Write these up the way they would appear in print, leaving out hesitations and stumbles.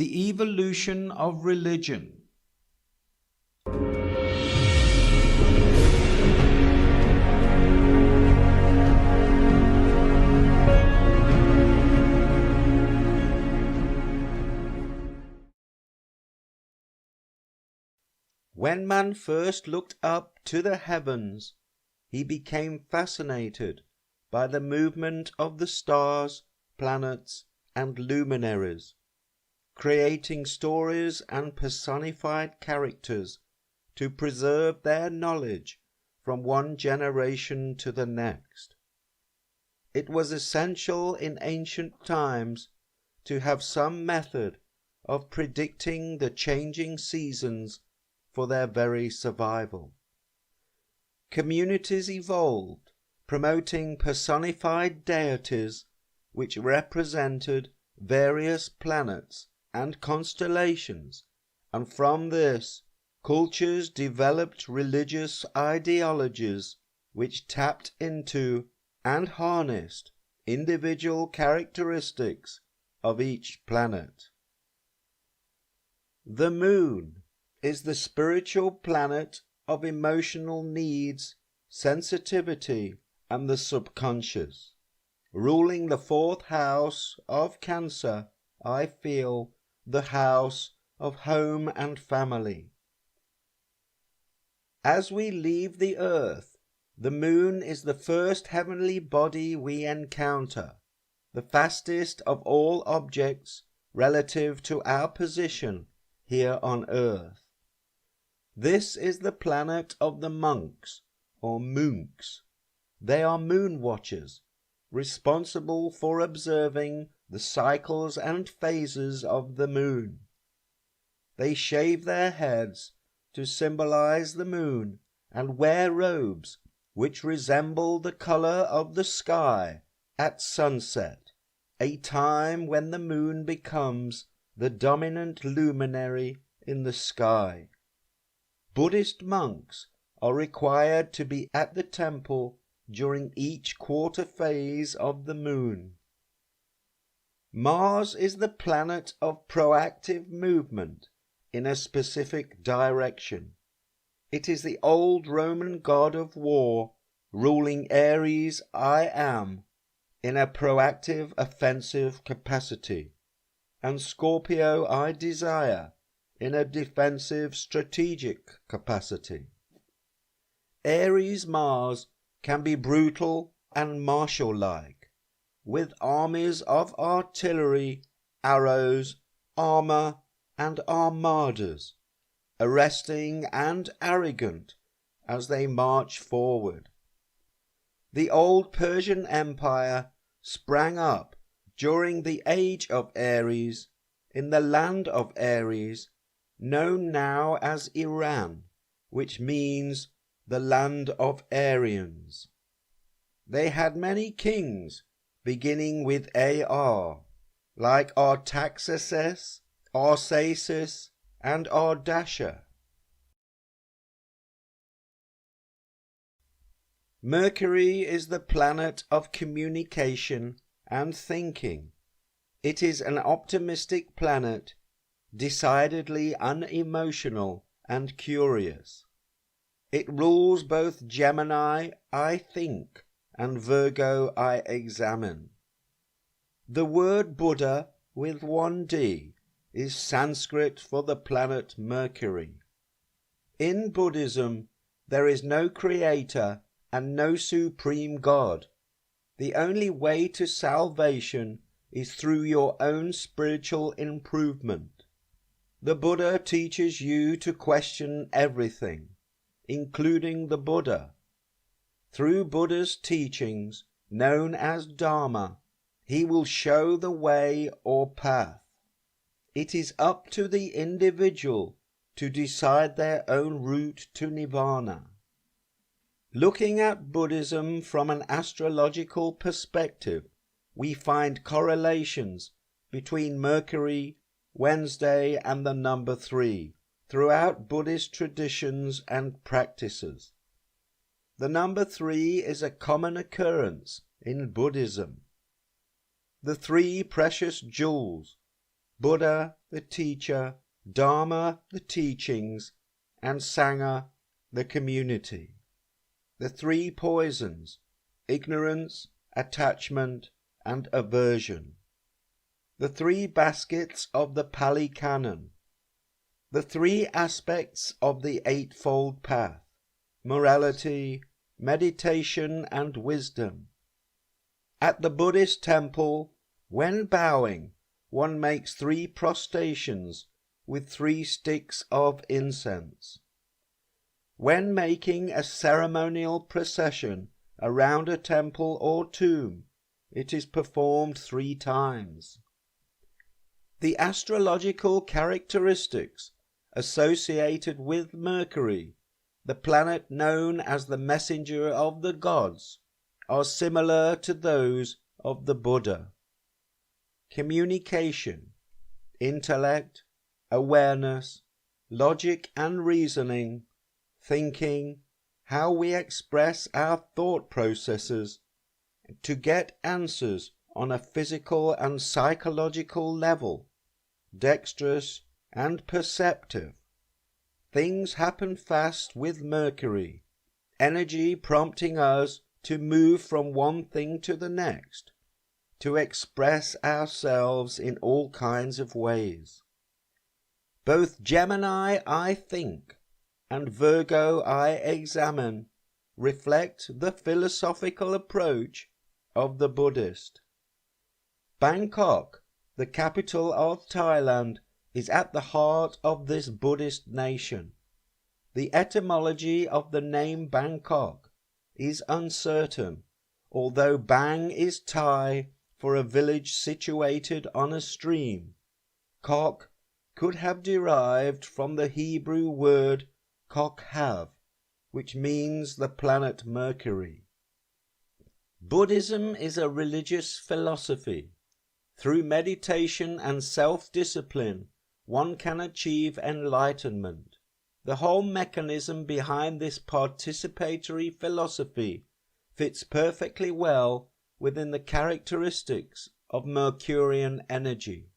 The evolution of religion. When man first looked up to the heavens, he became fascinated by the movement of the stars, planets, and luminaries, creating stories and personified characters to preserve their knowledge from one generation to the next. It was essential in ancient times to have some method of predicting the changing seasons for their very survival. Communities evolved, promoting personified deities which represented various planets and constellations, and from this, cultures developed religious ideologies which tapped into and harnessed individual characteristics of each planet. The moon is the spiritual planet of emotional needs, sensitivity, and the subconscious. Ruling the fourth house of Cancer, I feel the house of home and family. As we leave the earth, the moon is the first heavenly body we encounter, the fastest of all objects relative to our position here on earth. This is the planet of the monks, or moonks. They are moon watchers, responsible for observing the cycles and phases of the moon. They shave their heads to symbolize the moon and wear robes which resemble the color of the sky at sunset, a time when the moon becomes the dominant luminary in the sky. Buddhist monks are required to be at the temple during each quarter phase of the moon. Mars is the planet of proactive movement in a specific direction. It is the old Roman god of war, ruling Aries I Am in a proactive offensive capacity, and Scorpio I Desire in a defensive strategic capacity. Aries Mars can be brutal and martial-like, with armies of artillery, arrows, armor, and armadas, arresting and arrogant as they march forward. The old Persian Empire sprang up during the age of Aries in the land of Aries, known now as Iran, which means the land of Aryans. They had many kings, beginning with AR, like Artaxerxes, Arsaces, and Ardashir. Mercury is the planet of communication and thinking. It is an optimistic planet, decidedly unemotional and curious. It rules both Gemini, I think, and Virgo, I examine. The word Buddha, with one D, is Sanskrit for the planet Mercury. In Buddhism, there is no creator and no supreme God. The only way to salvation is through your own spiritual improvement. The Buddha teaches you to question everything, including the Buddha. Through Buddha's teachings, known as Dharma, he will show the way or path. It is up to the individual to decide their own route to Nirvana. Looking at Buddhism from an astrological perspective, we find correlations between Mercury, Wednesday, and the number 3 throughout Buddhist traditions and practices. The number 3 is a common occurrence in Buddhism. The 3 precious jewels, Buddha the teacher, Dharma the teachings, and Sangha the community. The three poisons: ignorance, attachment, and aversion. The three baskets of the Pali Canon. The three aspects of the Eightfold Path: morality, meditation, and wisdom. At the Buddhist temple, when bowing, one makes 3 prostrations with 3 sticks of incense. When making a ceremonial procession around a temple or tomb, it is performed 3 times. The astrological characteristics associated with Mercury, the planet known as the messenger of the gods, are similar to those of the Buddha. Communication, intellect, awareness, logic and reasoning, thinking, how we express our thought processes to get answers on a physical and psychological level, dexterous and perceptive. Things happen fast with Mercury, energy prompting us to move from one thing to the next, to express ourselves in all kinds of ways. Both Gemini, I think, and Virgo, I examine, reflect the philosophical approach of the Buddhist. Bangkok, the capital of Thailand, is at the heart of this Buddhist nation. The etymology of the name Bangkok is uncertain, although Bang is Thai for a village situated on a stream. Kok could have derived from the Hebrew word Kokhav, which means the planet Mercury. Buddhism is a religious philosophy. Through meditation and self-discipline, one can achieve enlightenment. The whole mechanism behind this participatory philosophy fits perfectly well within the characteristics of Mercurian energy.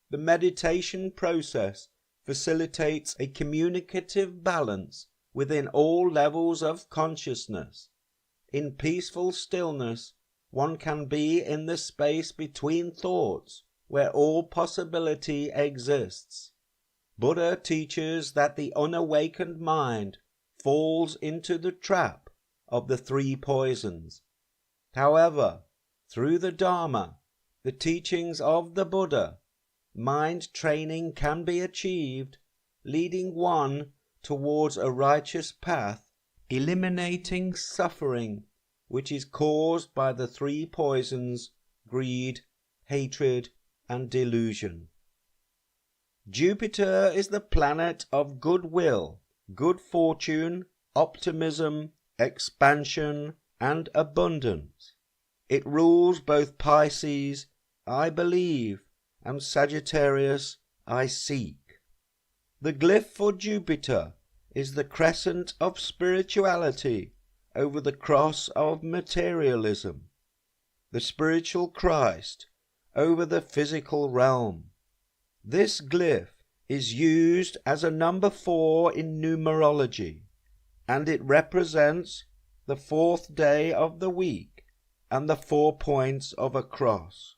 The meditation process facilitates a communicative balance within all levels of consciousness. In peaceful stillness, one can be in the space between thoughts where all possibility exists. Buddha teaches that the unawakened mind falls into the trap of the 3 poisons. However, through the Dharma, the teachings of the Buddha, mind training can be achieved, leading one towards a righteous path, eliminating suffering which is caused by the 3 poisons: greed, hatred, and delusion. Jupiter is the planet of goodwill, good fortune, optimism, expansion, and abundance. It rules both Pisces, I believe, and Sagittarius, I seek. The glyph for Jupiter is the crescent of spirituality over the cross of materialism, the spiritual Christ over the physical realm. This glyph is used as a number 4 in numerology, and it represents the 4th day of the week and the 4 points of a cross.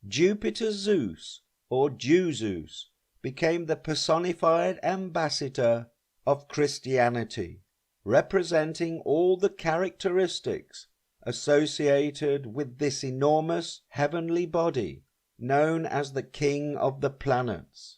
Jupiter Zeus, or Jew-Zeus, became the personified ambassador of Christianity, representing all the characteristics associated with this enormous heavenly body known as the King of the Planets.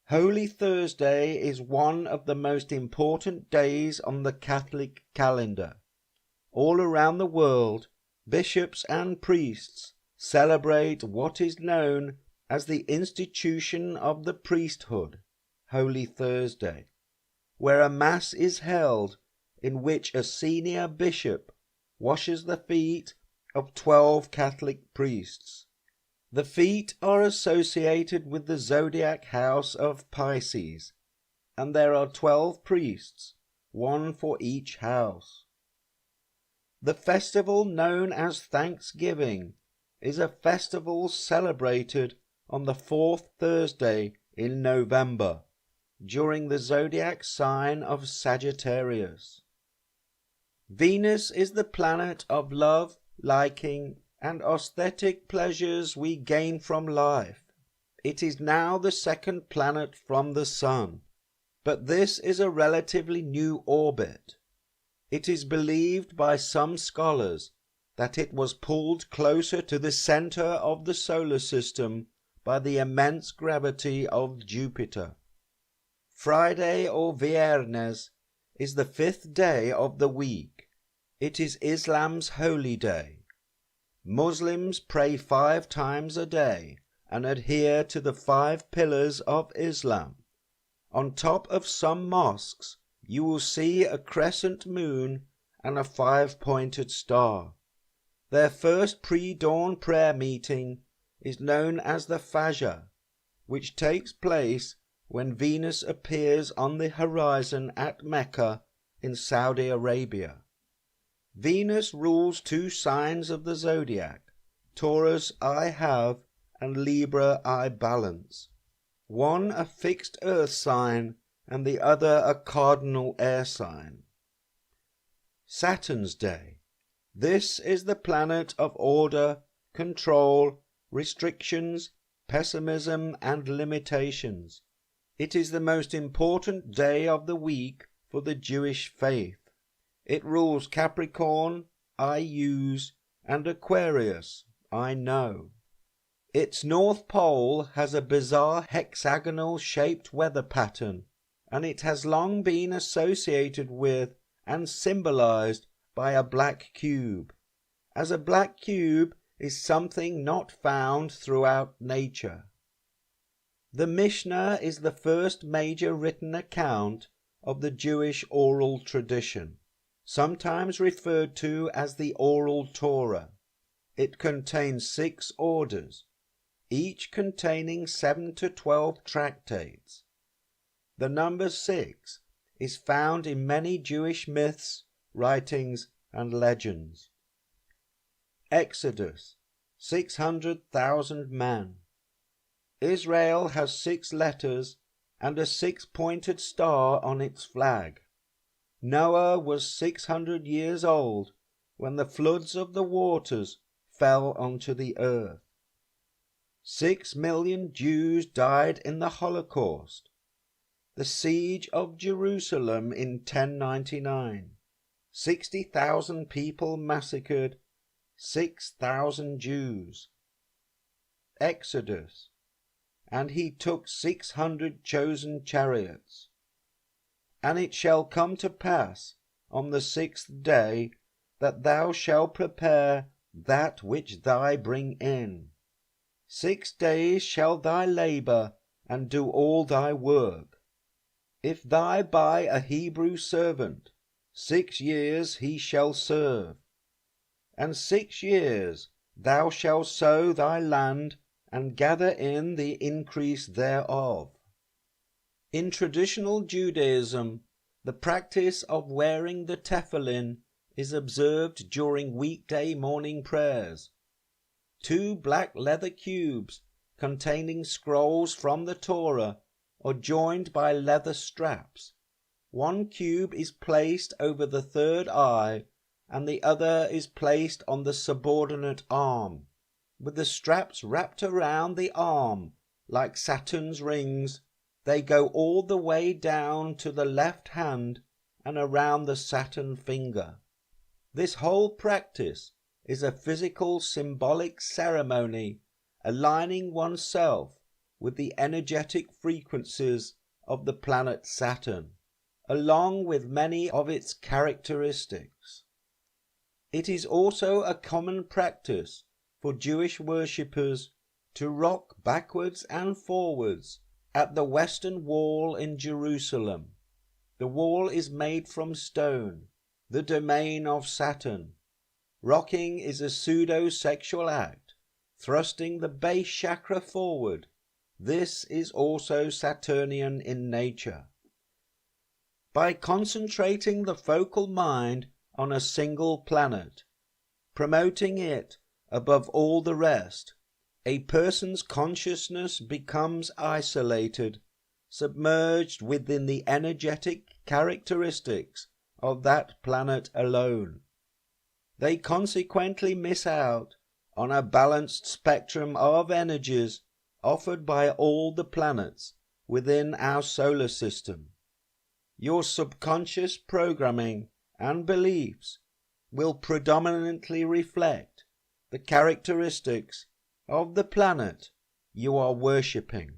Holy Thursday is one of the most important days on the Catholic calendar. All around the world, bishops and priests celebrate what is known as the institution of the priesthood, Holy Thursday, where a mass is held in which a senior bishop washes the feet of 12 Catholic priests. The feet are associated with the zodiac house of Pisces, and there are 12 priests, 1 for each house. The festival known as Thanksgiving is a festival celebrated on the fourth Thursday in November, during the zodiac sign of Sagittarius. Venus is the planet of love, liking, and aesthetic pleasures we gain from life. It is now the second planet from the Sun, but this is a relatively new orbit. It is believed by some scholars that it was pulled closer to the center of the solar system by the immense gravity of Jupiter. Friday or Viernes is the fifth day of the week. It is Islam's holy day. Muslims pray 5 times a day and adhere to the 5 pillars of Islam. On top of some mosques you will see a crescent moon and a 5-pointed star. Their first pre-dawn prayer meeting is known as the Fajr, which takes place when Venus appears on the horizon at Mecca in Saudi Arabia. Venus rules 2 signs of the zodiac, Taurus I have and Libra I balance, one a fixed earth sign and the other a cardinal air sign. Saturn's Day. This is the planet of order, control, restrictions, pessimism and limitations. It is the most important day of the week for the Jewish faith. It rules Capricorn, I use, and Aquarius, I know. Its North Pole has a bizarre hexagonal shaped weather pattern, and it has long been associated with and symbolized by a black cube, as a black cube is something not found throughout nature. The Mishnah is the first major written account of the Jewish oral tradition, sometimes referred to as the Oral Torah. It contains 6 orders, each containing 7 to 12 tractates. The number 6 is found in many Jewish myths, writings, and legends. Exodus, 600,000 men. Israel has 6 letters and a 6-pointed star on its flag. Noah was 600 years old when the floods of the waters fell onto the earth. 6 million Jews died in the Holocaust. The siege of Jerusalem in 1099. 60,000 people massacred, 6,000 Jews. Exodus. And he took 600 chosen chariots. And it shall come to pass on the 6th day that thou shalt prepare that which thou bring in. 6 days shall thy labour and do all thy work. If thou buy a Hebrew servant, 6 years he shall serve. And 6 years thou shalt sow thy land and gather in the increase thereof. In traditional Judaism, the practice of wearing the tefillin is observed during weekday morning prayers. 2 black leather cubes containing scrolls from the Torah are joined by leather straps. 1 cube is placed over the third eye and the other is placed on the subordinate arm, with the straps wrapped around the arm like Saturn's rings. They go all the way down to the left hand and around the Saturn finger. This whole practice is a physical symbolic ceremony aligning oneself with the energetic frequencies of the planet Saturn, along with many of its characteristics. It is also a common practice for Jewish worshippers to rock backwards and forwards at the Western Wall in Jerusalem. The wall is made from stone, the domain of Saturn. Rocking is a pseudo-sexual act, thrusting the base chakra forward. This is also Saturnian in nature. By concentrating the focal mind on a single planet, promoting it above all the rest, A person's consciousness becomes isolated, submerged within the energetic characteristics of that planet alone. They consequently miss out on a balanced spectrum of energies offered by all the planets within our solar system. Your subconscious programming and beliefs will predominantly reflect the characteristics of the planet you are worshipping.